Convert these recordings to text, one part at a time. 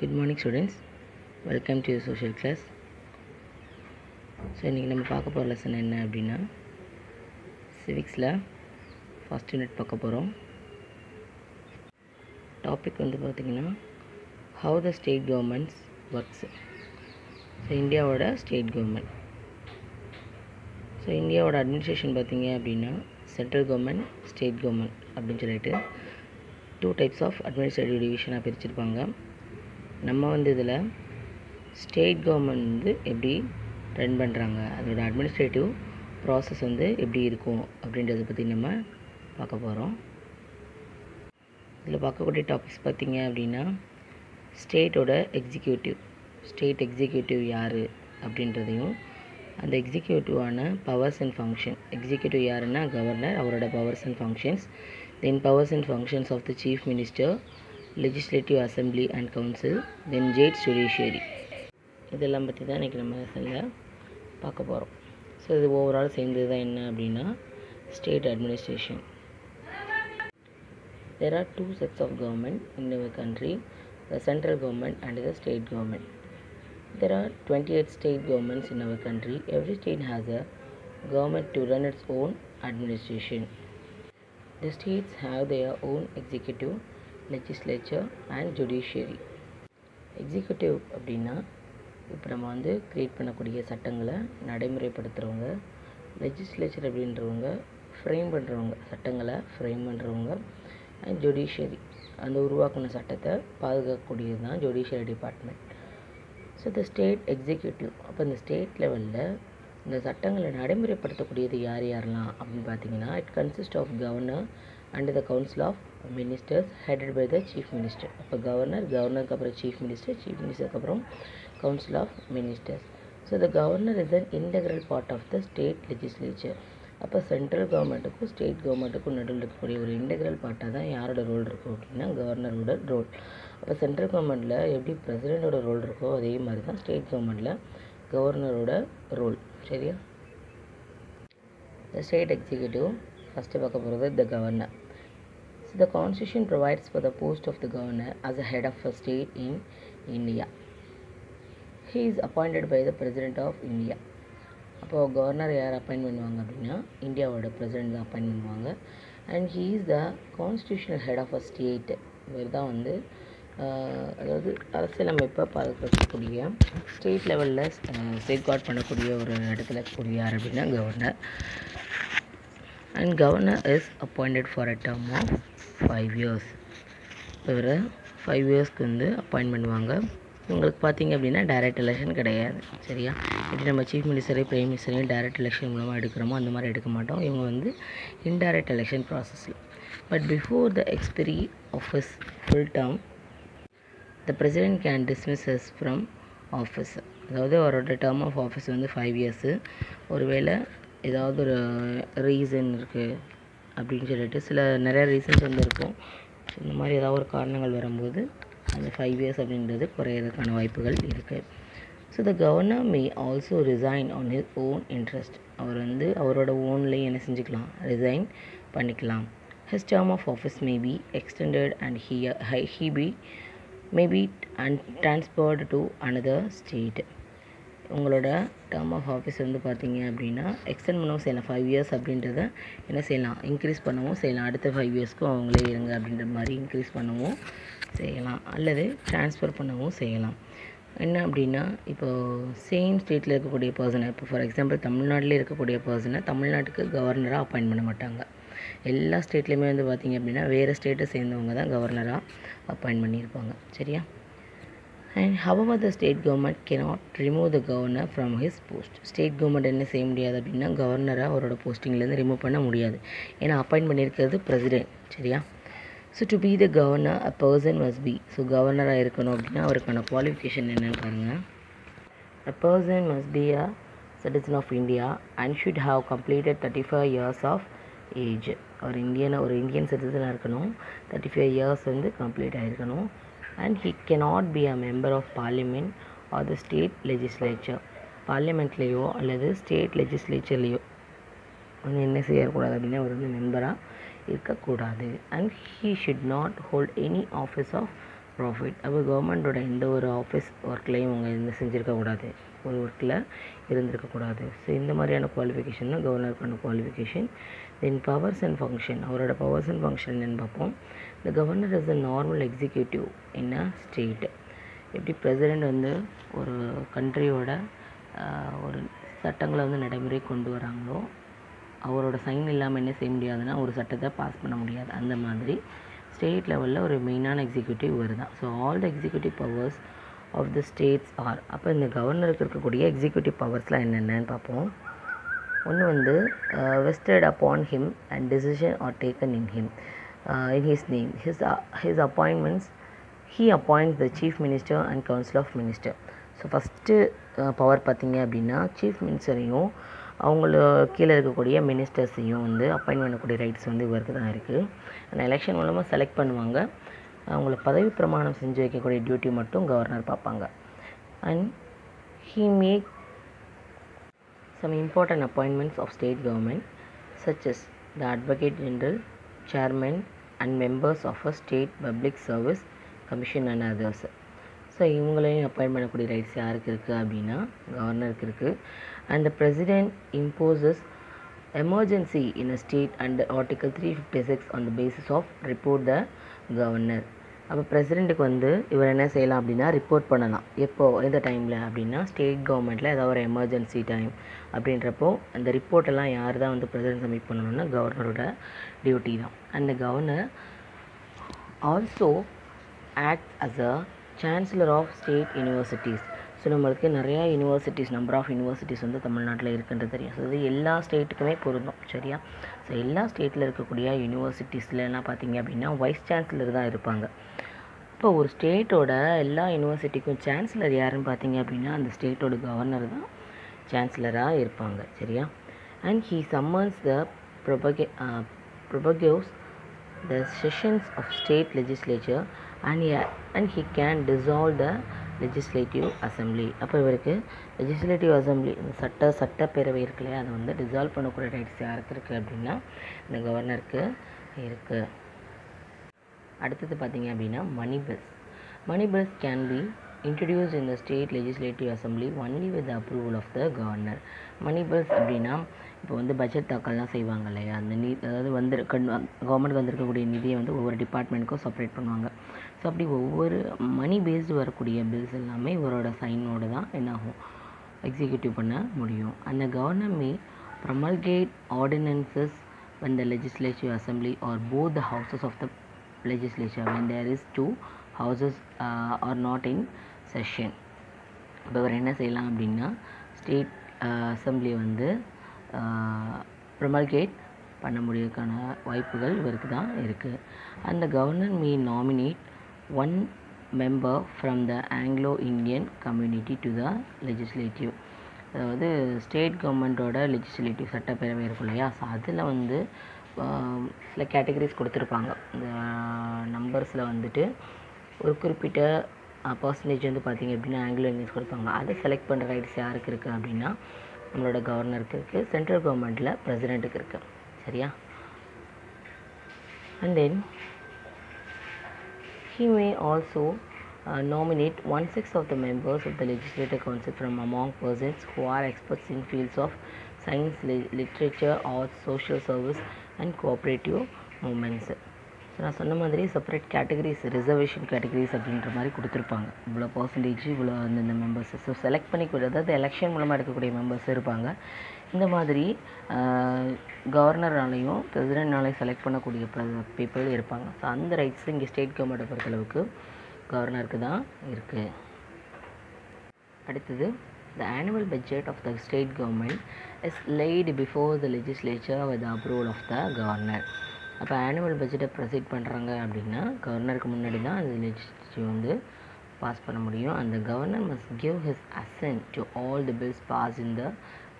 Good morning students, welcome to your social class. So இன்றைக்கி நம்ம பார்க்க போகிற லெசன் என்ன அப்படின்னா சிவிக்ஸில் ஃபஸ்ட் யூனிட் பார்க்க போகிறோம். டாபிக் வந்து பார்த்திங்கன்னா how the state governments works. So இந்தியாவோட ஸ்டேட் கவர்மெண்ட். ஸோ இந்தியாவோட அட்மினிஸ்ட்ரேஷன் பார்த்திங்க அப்படின்னா சென்ட்ரல் கவர்மெண்ட், ஸ்டேட் கவர்மெண்ட் அப்படின்னு சொல்லிட்டு 2 டைப்ஸ் ஆஃப் அட்மினிஸ்ட்ரேட்டிவ் டிவிஷனாக பிரிச்சிருப்பாங்க. நம்ம வந்து இதில் ஸ்டேட் கவர்மெண்ட் வந்து எப்படி ரன் பண்ணுறாங்க, அதோட அட்மினிஸ்ட்ரேட்டிவ் ப்ராசஸ் வந்து எப்படி இருக்கும் அப்படின்றத பற்றி நம்ம பார்க்க போகிறோம். இதில் பார்க்கக்கூடிய டாபிக்ஸ் பார்த்திங்க அப்படின்னா ஸ்டேட்டோட எக்ஸிக்யூட்டிவ், ஸ்டேட் எக்ஸிக்யூட்டிவ் யார் அப்படின்றதையும், அந்த எக்ஸிக்யூட்டிவான பவர்ஸ் அண்ட் ஃபங்க்ஷன், எக்ஸிக்யூட்டிவ் யாருன்னா கவர்னர், அவரோட powers and functions, then powers and functions of the chief minister, legislative assembly and council, then ஜேட்ஸ் ஜுடிஷியரி. இதெல்லாம் பற்றி தான் இன்றைக்கி நம்ம லெசனில் பார்க்க போகிறோம். ஸோ இது ஓவரால் சேர்ந்தது தான் என்ன அப்படின்னா state administration. There are 2 sets of government in our country, the central government and the state government. There are 28 state governments in our country. Every state has a government to run its own administration. The states have their own executive, legislature and judiciary. Executive அப்படின்னா இப்போ நம்ம வந்து create பண்ணக்கூடிய சட்டங்களை நடைமுறைப்படுத்துகிறவங்க, legislature அப்படின்றவங்க frame பண்ணுறவங்க, சட்டங்களை frame பண்ணுறவங்க, அண்ட் ஜுடிஷியரி அந்த உருவாக்கின சட்டத்தை பாதுகாக்கக்கூடியது தான் judiciary department. So the state executive, அப்போ இந்த ஸ்டேட் லெவலில் இந்த சட்டங்களை நடைமுறைப்படுத்தக்கூடியது யார் யாரெல்லாம் அப்படின்னு பார்த்தீங்கன்னா it consist of governor and the council of ministers headed by the chief minister. அப்போ கவர்னருக்கு அப்புறம் சீஃப் மினிஸ்டருக்கு அப்புறம் council of ministers. So the governor is an integral part of the state legislature. அப்போ சென்ட்ரல் கவர்மெண்ட்டுக்கும் ஸ்டேட் கவர்மெண்ட்டுக்கும் நடுவில் இருக்கக்கூடிய ஒரு இன்டெக்ரல் பார்ட்டாக தான் யாரோட ரோல் இருக்கும் அப்படின்னா கவர்னரோட ரோல். அப்போ சென்ட்ரல் கவர்மெண்ட்டில் எப்படி பிரசிடெண்ட்டோட ரோல் இருக்கோ அதே மாதிரி தான் ஸ்டேட் கவர்மெண்ட்டில் கவர்னரோட ரோல். சரியா? த ஸ்டேட் எக்ஸிக்யூட்டிவ் ஃபஸ்ட்டு பார்க்க போகிறது the governor. So the constitution provides for the post of the governor as a head of a state in India. He is appointed by the President of India. அப்போது governor யார் appoint பண்ணுவாங்க அப்படின்னா இந்தியாவோட president தான் appoint பண்ணுவாங்க. And he is the constitutional head of a state. இவர் தான் வந்து அதாவது அரசியலமைப்பை பாதுகாக்கக்கூடிய, ஸ்டேட் லெவலில் சேஃப்கார்ட் பண்ணக்கூடிய ஒரு இடத்துல இருக்கக்கூடிய யார் அப்படின்னா governor. And governor is appointed for a term of 5 years. இவர் 5 yearsக்கு வந்து அப்பாயின்ட் பண்ணுவாங்க. உங்களுக்கு பார்த்தீங்க அப்படின்னா டைரக்ட் எலெக்ஷன் கிடையாது. சரியா? இப்படி நம்ம சீஃப் மினிஸ்டரையும் பிரைம் மினிஸ்டரையும் டைரக்ட் எலெக்ஷன் மூலமாக எடுக்கிறோமோ அந்த மாதிரி எடுக்க மாட்டோம். இவங்க வந்து இன்டைரக்ட் எலெக்ஷன் ப்ராசஸில். But before the expiry of his full term the president can dismiss his from office. அதாவது அவரோட டேர்ம் ஆஃப் ஆஃபீஸ் வந்து 5 years. ஒருவேளை ஏதாவது ஒரு ரீசன் இருக்குது அப்படின்னு சொல்லிட்டு நிறைய ரீசன்ஸ் வந்து இருக்கும். இந்த மாதிரி ஏதாவது ஒரு காரணங்கள் வரும்போது அந்த 5 years அப்படின்றது குறையிறதுக்கான வாய்ப்புகள் இருக்குது. So the governor may also resign on his own interest. அவர் வந்து அவரோட ஓன்லேயும் என்ன செஞ்சுக்கலாம், ரிசைன் பண்ணிக்கலாம். His term of office may be extended and he may be transferred to another state. உங்களோட டேர்ம் ஆஃப் ஆஃபீஸ் வந்து பார்த்தீங்க அப்படின்னா எக்ஸ்டெண்ட் பண்ணவும் செய்யலாம். 5 years அப்படின்றத என்ன செய்யலாம், இன்க்ரீஸ் பண்ணவும் செய்யலாம். அடுத்த 5 yearsக்கும் அவங்களே இருங்க அப்படின்ற மாதிரி இன்க்ரீஸ் பண்ணவும் செய்யலாம், அல்லது ட்ரான்ஸ்ஃபர் பண்ணவும் செய்யலாம். என்ன அப்படின்னா இப்போது சேம் ஸ்டேட்டில் இருக்கக்கூடிய பர்சனை, இப்போ ஃபார் எக்ஸாம்பிள் தமிழ்நாட்டில் இருக்கக்கூடிய பர்சனை தமிழ்நாட்டுக்கு கவர்னராக அப்பாயின்ட் பண்ண மாட்டாங்க. எல்லா ஸ்டேட்லேயுமே வந்து பார்த்திங்க அப்படின்னா வேறு ஸ்டேட்டை சேர்ந்தவங்க தான் கவர்னராக அப்பாயின்ட் பண்ணியிருப்பாங்க. சரியா? And however the state government cannot remove the governor from his post. State government என்ன செய்ய முடியாது அப்படின்னா கவர்னரை அவரோட போஸ்டிங்லேருந்து ரிமூவ் பண்ண முடியாது. ஏன்னா அப்பாயின்ட் பண்ணியிருக்கிறது பிரசிடென்ட். சரியா? So to be the governor a person must be. So கவர்னராக இருக்கணும் அப்படின்னா அவருக்கான குவாலிஃபிகேஷன் என்னென்னு பாருங்கள். A person must be a citizen of India and should have completed 35 years of age. அவர் ஒரு இந்தியன் சிட்டிசனாக இருக்கணும், 35 years வந்து கம்ப்ளீட் ஆகிருக்கணும். And he cannot be a member of parliament or the state legislature. பார்லிமெண்ட்லேயோ அல்லது state லெஜிஸ்லேச்சர்லேயோ வந்து என்ன செய்யக்கூடாது அப்படின்னா அவர் வந்து மெம்பராக இருக்கக்கூடாது. And he should not hold any office of profit. அப்போ கவர்மெண்ட்டோட எந்த ஒரு ஆஃபீஸ் ஒர்க்லேயும் அவங்க எந்த செஞ்சுருக்கக்கூடாது, ஒரு ஒர்க்கில் இருந்திருக்கக்கூடாது. ஸோ இந்த மாதிரியான குவாலிஃபிகேஷன் தான் கவர்னருக்கான qualification. Then powers and function, அவரோட பவர்ஸ் அண்ட் ஃபங்க்ஷன் என்னென்னு பார்ப்போம். The governor is a normal executive in a state. எப்படி பிரசிடெண்ட் வந்து ஒரு கண்ட்ரியோட ஒரு சட்டங்களை வந்து நடைமுறை கொண்டு வராங்களோ, அவரோட சைன் இல்லாமல் என்ன செய்ய முடியாதுன்னா ஒரு சட்டத்தை பாஸ் பண்ண முடியாது. அந்த மாதிரி ஸ்டேட் லெவலில் ஒரு மெயினான எக்ஸிக்யூட்டிவ் வருதான். So all the executive powers of the states are. அப்போ இந்த கவர்னருக்கு இருக்கக்கூடிய எக்ஸிக்யூட்டிவ் பவர்ஸ்லாம் என்னென்னு பார்ப்போம். ஒன்று வந்து vested upon him and decision are taken in him in his name. His appointments he appoints the chief minister and council of minister. So first power பார்த்திங்க அப்படின்னா சீஃப் மினிஸ்டரையும் அவங்கள கீழே இருக்கக்கூடிய மினிஸ்டர்ஸையும் வந்து அப்பாயின்ட் பண்ணக்கூடிய ரைட்ஸ் வந்து இவருக்கு தான் இருக்குது. அந்த எலெக்ஷன் மூலமாக செலக்ட் பண்ணுவாங்க. அவங்கள பதவி பிரமாணம் செஞ்சு வைக்கக்கூடிய டியூட்டி மட்டும் கவர்னர் பார்ப்பாங்க. And he make some important appointments of state government such as the Advocate General, Chairman and members of a state public service commission and others. So இவங்களையும் அப்பாயிண்ட் பண்ணக்கூடிய ரைட்ஸ் யாருக்கு இருக்குது அப்படின்னா கவர்னருக்கு இருக்குது. And the president imposes emergency in a state and article 356 on the basis of report the governor. அப்போ பிரசிடெண்ட்டுக்கு வந்து இவர் என்ன செய்யலாம் அப்படின்னா ரிப்போர்ட் பண்ணலாம். எப்போது எந்த டைமில் அப்படின்னா ஸ்டேட் கவர்மெண்ட்டில் ஏதாவது ஒரு எமர்ஜென்சி டைம் அப்படின்றப்போ அந்த ரிப்போர்ட்டெல்லாம் யார் தான் வந்து பிரசிடெண்ட் சப்மிட் பண்ணணும்னா கவர்னரோட டியூட்டி தான். அந்த governor also act as a chancellor of state universities. So நம்மளுக்கு நிறையா யூனிவர்சிட்டிஸ், நம்பர் ஆஃப் யூனிவர்சிட்டிஸ் வந்து தமிழ்நாட்டில் இருக்குன்றது தெரியும். ஸோ இது எல்லா ஸ்டேட்டுக்குமே பொருந்தும், சரியா? ஸோ எல்லா ஸ்டேட்டில் இருக்கக்கூடிய யூனிவர்சிட்டிஸ்லாம் பார்த்திங்க அப்படின்னா வைஸ் சான்சலர் தான் இருப்பாங்க. இப்போ ஒரு ஸ்டேட்டோட எல்லா யூனிவர்சிட்டிக்கும் சான்சலர் யாருன்னு பார்த்தீங்க அப்படின்னா அந்த ஸ்டேட்டோட கவர்னர் தான் சான்சலராக இருப்பாங்க, சரியா? And he summons the prorogues the sessions of state legislature and he can dissolve the legislative assembly. அப்போ இவருக்கு legislative assembly சட்டப்பேரவை இருக்கு இல்லையா, அதை வந்து டிசால்வ் பண்ணக்கூடிய ரைட்ஸ் யாருக்கு இருக்குது அப்படின்னா இந்த கவர்னருக்கு இருக்குது. அடுத்தது பார்த்திங்க அப்படின்னா money bills. Money bills can be introduced in the state legislative assembly only with the approval of the governor. Money bills அப்படின்னா இப்போ வந்து பட்ஜெட் தாக்கல்லாம் செய்வாங்க இல்லையா, அந்த அதாவது வந்து கவர்மெண்ட்டுக்கு வந்திருக்கக்கூடிய நிதியை வந்து ஒவ்வொரு டிபார்ட்மெண்ட்டுக்கும் செப்பரேட் பண்ணுவாங்க. ஸோ அப்படி ஒவ்வொரு மணி பேஸ்டு வரக்கூடிய பில்ஸ் எல்லாமே இவரோட சைனோடு தான் என்னாகும் எக்ஸிக்யூட்டிவ் பண்ண முடியும். அந்த governor May promulgate ordinances when the legislative assembly or both the houses of the legislature when there is two houses are not in session. இப்போ இவர் என்ன செய்யலாம் அப்படின்னா ஸ்டேட் அசம்பிளி வந்து ப்ரொமல்கேட் பண்ண முடியறதுக்கான வாய்ப்புகள் இவருக்கு தான் இருக்குது. அந்த governor May nominate one member from the Anglo Indian community to the legislative. அதாவது ஸ்டேட் கவர்மெண்ட்டோட லெஜிஸ்லேட்டிவ் சட்டப்பேரவை இருக்கும் இல்லையா, ஸோ அதில் வந்து சில கேட்டகரிஸ் கொடுத்துருப்பாங்க. இந்த நம்பர்ஸில் வந்துட்டு ஒரு குறிப்பிட்ட பர்சன்டேஜ் வந்து பார்த்திங்க அப்படின்னா ஆங்கிலோ இந்தியன்ஸ் கொடுப்பாங்க. அதை செலக்ட் பண்ணுற ரைட்ஸ் யாருக்கு இருக்குது அப்படின்னா நம்மளோட கவர்னருக்கு இருக்குது. சென்ட்ரல் கவர்மெண்ட்டில் பிரசிடெண்ட்டுக்கு இருக்குது, சரியா? And then he may also nominate 1/6 of the members of the legislative council from among persons who are experts in fields of science, literature, arts, social service and cooperative movements. So நான் சொன்ன மாதிரி separate categories, reservation categories அப்படின்ற மாதிரி கொடுத்துருப்பாங்க. இவ்வளோ percentage, இவ்வளோ அந்தந்த members. So select பண்ணிக்கூடிய, அதாவது எலெக்ஷன் மூலமாக எடுக்கக்கூடிய மெம்பர்ஸ் இருப்பாங்க. இந்த மாதிரி கவர்னராலையும் பிரசிடென்ட்னாலையும் செலக்ட் பண்ணக்கூடிய பீப்புள் இருப்பாங்க. ஸோ அந்த ரைட்ஸ் இங்கே ஸ்டேட் கவர்மெண்ட்டை பொறுத்தளவுக்கு கவர்னருக்கு தான் இருக்குது. அடுத்தது the annual budget of the state government is laid before the legislature with the approval of the governor. அப்போ ஆனுவல் பட்ஜெட்டை ப்ரெசென்ட் பண்ணுறாங்க அப்படின்னா கவர்னருக்கு முன்னாடி தான் அது லெஜிஸ்லேட்டிவ் வந்து பாஸ் பண்ண முடியும். அந்த governor must give his assent to all the bills pass in the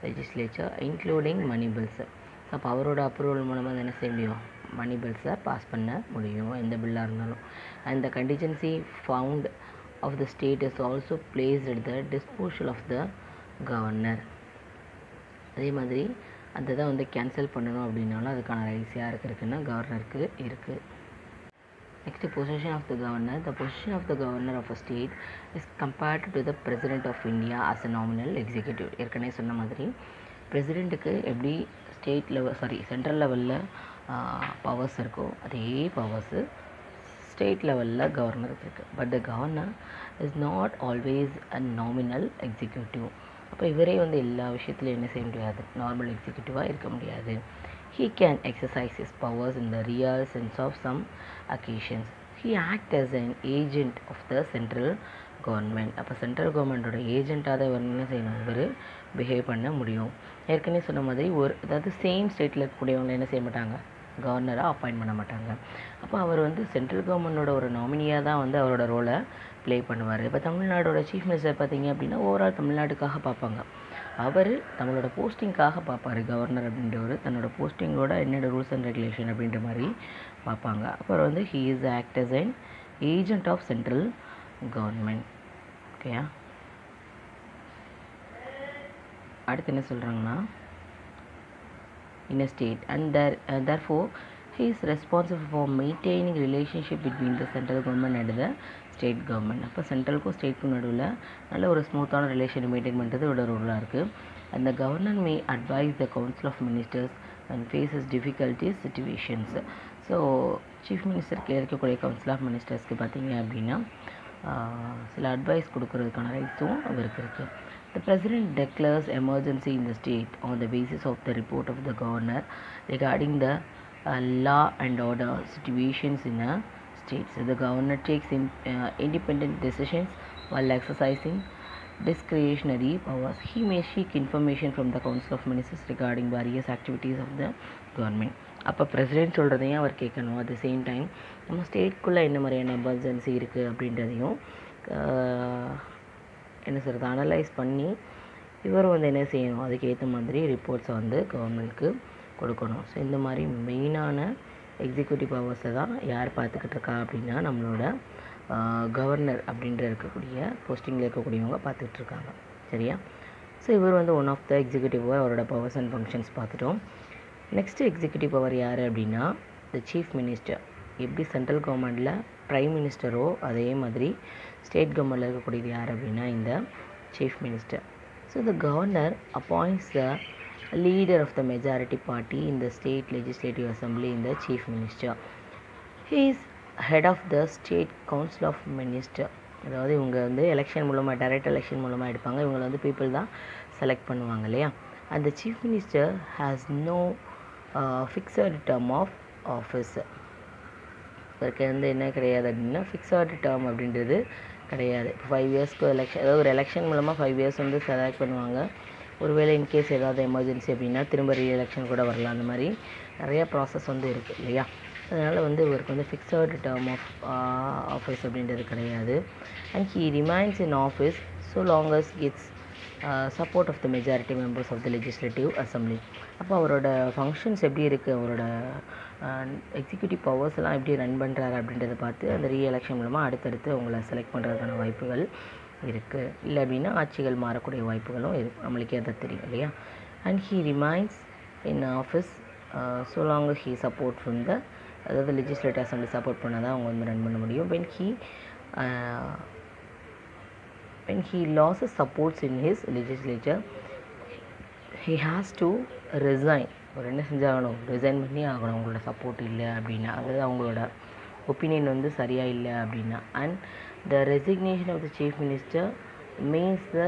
legislature including money bills. அப்போ அவரோட அப்ரூவல் மூலமாக என்ன செய்ய முடியும், மணி பில்ஸை பாஸ் பண்ண முடியும் எந்த பில்லாக இருந்தாலும். And the contingency fund of the state is also placed at the disposal of the governor. அதே மாதிரி அதை தான் வந்து கேன்சல் பண்ணணும் அப்படின்னாலும் அதுக்கான ரைட்ஸ் யாருக்கு இருக்குன்னா கவர்னருக்கு இருக்குது. Next, position of the governor. The position of the governor of a state is compared to the president of India as a nominal executive. ஏற்கனவே சொன்ன மாதிரி பிரசிடெண்ட்டுக்கு எப்படி ஸ்டேட் லெவல் சென்ட்ரல் லெவலில் பவர்ஸ் இருக்கோ அதே பவர்ஸு ஸ்டேட் லெவலில் கவர்னருக்கு இருக்குது. But the governor is not always a nominal executive. அப்போ இவரே வந்து எல்லா விஷயத்துலையும் என்ன செய்ய முடியாது, நார்மல் எக்ஸிக்யூட்டிவாக இருக்க முடியாது. He can exercise his powers in the real sense of some occasions. He acts as an agent of the central government. அப்போ சென்ட்ரல் கவர்மெண்ட்டோட ஏஜெண்ட்டாக தான் இவர் என்ன செய்யணும், இவர் பிஹேவ் பண்ண முடியும். ஏற்கனவே சொன்ன மாதிரி அதாவது சேம் ஸ்டேட்டில் இருக்கக்கூடியவங்களை என்ன செய்ய மாட்டாங்க, கவர்னராக அப்பாயிண்ட் பண்ண மாட்டாங்க. அப்போ அவர் வந்து சென்ட்ரல் கவர்மெண்ட்டோட ஒரு நாமினியாக தான் வந்து அவரோட ரோலை ப்ளே பண்ணுவார். இப்போ தமிழ்நாடோட சீஃப் மினிஸ்டர் பார்த்திங்க அப்படின்னா ஓவரால் தமிழ்நாட்டுக்காக பார்ப்பாங்க. அவர் நம்மளோட போஸ்டிங்காக பார்ப்பார். கவர்னர் அப்படின்றவர் தன்னோட போஸ்டிங்கோட என்னோட ரூல்ஸ் அண்ட் ரெகுலேஷன் அப்படின்ற மாதிரி பார்ப்பாங்க. அப்புறம் வந்து he is act as an agent of central government. ஓகேயா, அடுத்து என்ன சொல்கிறாங்கன்னா, in a state and therefore he is responsible for maintaining relationship between the central government and the state government. அப்போ சென்ட்ரலுக்கும் ஸ்டேட்டுக்கும் நடுவில் நல்ல ஒரு ஸ்மூத்தான ரிலேஷன் மெயின்டைன் பண்ணுறது இவரோட ரோலாக இருக்குது. அந்த governor may advise the council of ministers and faces difficulties situations. So chief மினிஸ்டருக்கு இருக்கக்கூடிய கவுன்சில் ஆஃப் மினிஸ்டர்ஸ்க்கு பார்த்தீங்க அப்படின்னா சில அட்வைஸ் கொடுக்கறதுக்கான ரைட்ஸும் அவருக்கு இருக்குது. The President declares emergency in the state on the basis of the report of the governor regarding the law and order situations in a state. So the governor takes independent decisions while exercising discretionary powers. He may seek information from the Council of Ministers regarding various activities of the government. அப்போ president சொல்கிறதையும் அவர் கேட்கணும். At the same time நம்ம ஸ்டேட்குள்ளே என்ன மாதிரியான emergency இருக்குது அப்படின்றதையும் என்ன சொல்கிறது analyse பண்ணி இவர் வந்து என்ன செய்யணும், அதுக்கேற்ற மாதிரி ரிப்போர்ட்ஸை வந்து கவர்மெண்ட்க்கு கொடுக்கணும். ஸோ இந்த மாதிரி மெயினான எக்ஸிக்யூட்டிவ் பவர்ஸை தான் யார் பார்த்துக்கிட்டு இருக்கா அப்படின்னா நம்மளோட கவர்னர் அப்படின்ற இருக்கக்கூடிய போஸ்டிங்கில் இருக்கக்கூடியவங்க பார்த்துக்கிட்டு இருக்காங்க. சரியா? ஸோ இவர் வந்து ஒன் ஆஃப் த எக்ஸிக்யூட்டிவ் அவரோட பவர்ஸ் அண்ட் ஃபங்க்ஷன்ஸ் பார்த்துட்டோம். நெக்ஸ்ட்டு எக்ஸிக்யூட்டிவ் பவர் யார் அப்படின்னா த சீஃப் மினிஸ்டர். எப்படி சென்ட்ரல் கவர்மெண்ட்டில் ப்ரைம் மினிஸ்டரோ அதே மாதிரி ஸ்டேட் கவர்மெண்ட்டில் இருக்கக்கூடியது யார் அப்படின்னா இந்த chief minister. So the governor appoints the leader of the majority party in the state legislative assembly இந்த chief minister. He is head of the state council of minister. அதாவது இவங்க வந்து எலெக்ஷன் மூலமாக டைரக்ட் எலெக்ஷன் மூலமாக எடுப்பாங்க. இவங்களை வந்து people தான் செலக்ட் பண்ணுவாங்க இல்லையா. And the chief minister has no fixed term of office. இவருக்கு வந்து என்ன கிடையாது அப்படின்னா ஃபிக்ஸட் டேர்ம் அப்படின்றது கிடையாது. இப்போ 5 இயர்ஸ்க்கு எலெக்ஷன், அதாவது ஒரு எலெக்ஷன் மூலமாக 5 இயர்ஸ் வந்து செலக்ட் பண்ணுவாங்க. ஒருவேளை இன்கேஸ் ஏதாவது எமர்ஜென்சி அப்படின்னா திரும்ப எலெக்ஷன் கூட வரலாம். அந்த மாதிரி நிறையா ப்ராசஸ் வந்து இருக்குது இல்லையா. அதனால் வந்து இவருக்கு வந்து ஃபிக்ஸட் டேர்ம் ஆஃப் ஆஃபீஸ் அப்படின்றது கிடையாது. And he remains in office so long as gets support of the majority members of the legislative assembly. அப்போ அவரோட ஃபங்க்ஷன்ஸ் எப்படி இருக்குது, அவரோட எக்ஸிக்யூட்டிவ் பவர்ஸ் எல்லாம் எப்படி ரன் பண்ணுறாரு அப்படின்றத பார்த்து அந்த ரீஎலெக்ஷன் மூலமாக அடுத்தடுத்து அவங்கள செலக்ட் பண்ணுறதுக்கான வாய்ப்புகள் இருக்குது. இல்லை அப்படின்னா ஆட்சிகள் மாறக்கூடிய வாய்ப்புகளும் இருக்குது. நம்மளுக்கே அதை தெரியும் இல்லையா. And he remains in office so long he support from the, அதாவது லெஜிஸ்லேட்டிவ் அசம்பிளி சப்போர்ட் பண்ணால் தான் அவங்க வந்து ரன் பண்ண முடியும். when he loses supports in his legislature, he has to resign. ஒரு என்ன செஞ்சாகணும், ரிசைன் பண்ணி ஆகணும் அவங்களோட சப்போர்ட் இல்லை அப்படின்னா, அதாவது அவங்களோட ஒப்பீனியன் வந்து சரியாக இல்லை அப்படின்னா. And the resignation of the chief minister means the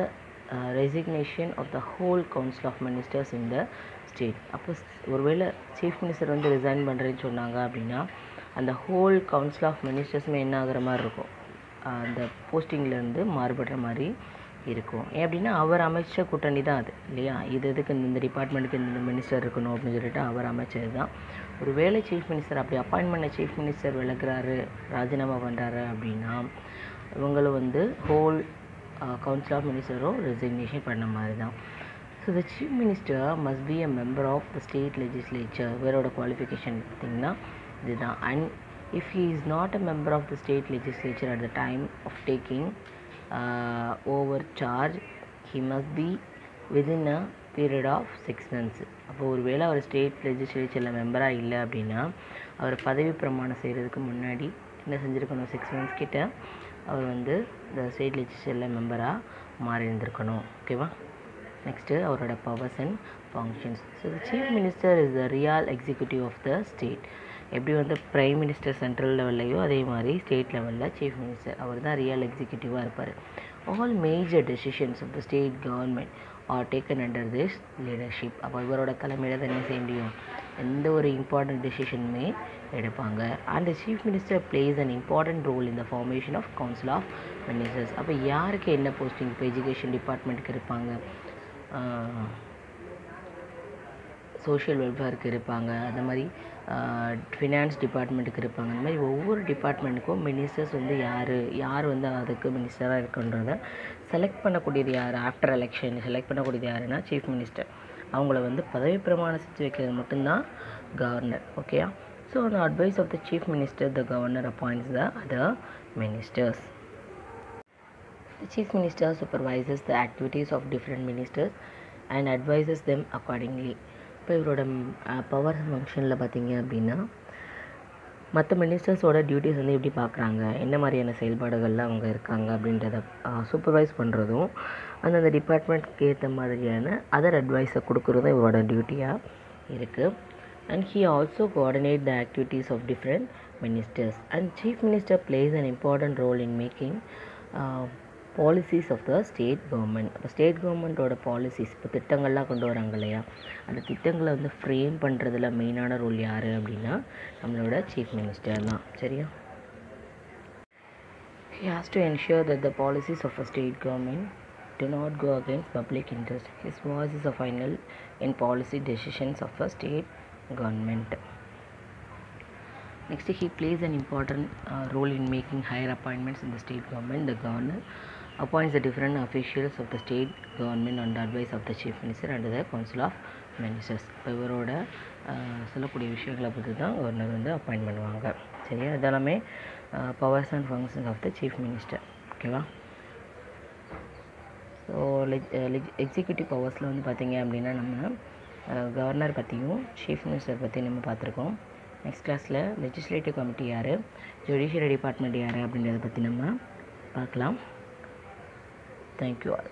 resignation of the whole council of ministers in the state. அப்போ ஒருவேளை சீஃப் மினிஸ்டர் வந்து ரிசைன் பண்ணுறேன்னு சொன்னாங்க அப்படின்னா அந்த ஹோல் கவுன்சில் ஆஃப் மினிஸ்டர்ஸுமே என்ன ஆகிற மாதிரி இருக்கும், அந்த போஸ்டிங்லேருந்து மாறுபடுற மாதிரி இருக்கும். ஏன் அப்படின்னா அவர் அமைச்ச கூட்டணி தான் அது இல்லையா. இதுக்கு இந்த டிபார்ட்மெண்ட்டுக்கு இந்த மினிஸ்டர் இருக்கணும் அப்படின்னு சொல்லிட்டு அவர் அமைச்சது தான். ஒரு வேளை சீஃப் மினிஸ்டர் அப்படி அப்பாயின்ட் பண்ண சீஃப் மினிஸ்டர் விலகுறாரு, ராஜினாமா பண்ணுறாரு அப்படின்னா இவங்களும் வந்து ஹோல் கவுன்சில் ஆஃப் மினிஸ்டரும் ரெசிக்னேஷன் பண்ண மாதிரி தான். So the chief minister must be a member of the state legislature. இவரோட குவாலிஃபிகேஷன் பார்த்திங்கன்னா இதுதான். And if he is not a member of the state legislature at the time of taking over charge, he must be within a period of 6 months. அப்போ ஒரு வேளை அவர் state லெஜிஸ்லேச்சரில் மெம்பராக இல்லை அப்படின்னா அவர் பதவி பிரமாணம் செய்கிறதுக்கு முன்னாடி என்ன செஞ்சுருக்கணும், 6 months கிட்ட அவர் வந்து இந்த ஸ்டேட் லெஜிஸ்லேச்சரில் மெம்பராக மாறி இருந்திருக்கணும். ஓகேவா. நெக்ஸ்ட்டு அவரோட powers and functions. So the chief minister is the real executive of the state. எப்படி வந்து பிரைம் மினிஸ்டர் சென்ட்ரல் லெவல்லையோ அதே மாதிரி ஸ்டேட் லெவலில் சீஃப் மினிஸ்டர் அவர் தான் ரியல் எக்ஸிக்யூட்டிவாக இருப்பார். All major decisions of the state government are taken under this leadership. அப்போ இவரோட தலைமையில் தான் என்ன செய்ய முடியும், எந்த ஒரு இம்பார்ட்டன்ட் டெசிஷனுமே எடுப்பாங்க. And chief minister plays an important role in the formation of council of ministers. அப்போ யாருக்கு என்ன போஸ்டிங், இப்போ எஜுகேஷன் டிபார்ட்மெண்ட்டுக்கு இருப்பாங்க, சோஷியல் வெல்ஃபேருக்கு இருப்பாங்க, அந்த மாதிரி ஃபினான்ஸ் டிபார்ட்மெண்ட்டுக்கு இருப்பாங்க. அந்த மாதிரி ஒவ்வொரு டிபார்ட்மெண்ட்டுக்கும் மினிஸ்டர்ஸ் வந்து யார் வந்து அதுக்கு மினிஸ்டராக இருக்குன்றதை செலக்ட் பண்ணக்கூடியது யார், ஆஃப்டர் எலெக்ஷன் செலக்ட் பண்ணக்கூடியது யாருன்னா சீஃப் மினிஸ்டர். அவங்கள வந்து பதவி பிரமாணம் செஞ்சு வைக்கிறது மட்டும்தான் கவர்னர். ஓகேயா. So on advice of the chief minister the governor appoints the other ministers. The chief minister supervises the activities of different ministers and advises them accordingly. இப்போ இவரோட பவர் ஃபங்க்ஷனில் பார்த்தீங்க அப்படின்னா மற்ற மினிஸ்டர்ஸோட டியூட்டிஸ் வந்து எப்படி பார்க்குறாங்க, என்ன மாதிரியான செயல்பாடுகளில் அவங்க இருக்காங்க அப்படின்றத சூப்பர்வைஸ் பண்ணுறதும், அந்தந்த டிபார்ட்மெண்ட்க்கு ஏற்ற மாதிரியான அதர் அட்வைஸை கொடுக்குறதும் இவரோட டியூட்டியாக இருக்குது. And he also coordinates the activities of different ministers. And chief minister plays an important role in making policies of the state government. இப்போ ஸ்டேட் கவர்மெண்ட்டோட பாலிசிஸ், இப்போ திட்டங்கள்லாம் கொண்டு வராங்க இல்லையா, அந்த திட்டங்களை வந்து ஃப்ரேம் பண்ணுறதுல மெயினான ரோல் யார் அப்படின்னா நம்மளோட சீஃப் மினிஸ்டர் தான். சரியா. He has to ensure that the policies of a state government do not go against public interest. His voice is a final in policy decisions of a state government. Next, he plays an important role in making higher appointments in the state government. The governor appoints the different officials of the state government on the advice of the chief minister and the council of ministers. இப்போ இவரோட சொல்லக்கூடிய விஷயங்களை பற்றி தான் governor வந்து appoint பண்ணுவாங்க. சரியா. இதெல்லாமே powers and functions of the chief minister. ஓகேவா. ஸோ எக்ஸிக்யூட்டிவ் பவர்ஸில் வந்து பார்த்திங்க அப்படின்னா நம்ம கவர்னர் பற்றியும் சீஃப் மினிஸ்டர் பற்றி நம்ம பார்த்துருக்கோம். நெக்ஸ்ட் கிளாஸில் லெஜிஸ்லேட்டிவ் கமிட்டி யார், ஜுடிஷியரி டிபார்ட்மெண்ட் யார் அப்படின்றத பற்றி நம்ம பார்க்கலாம். Thank you all.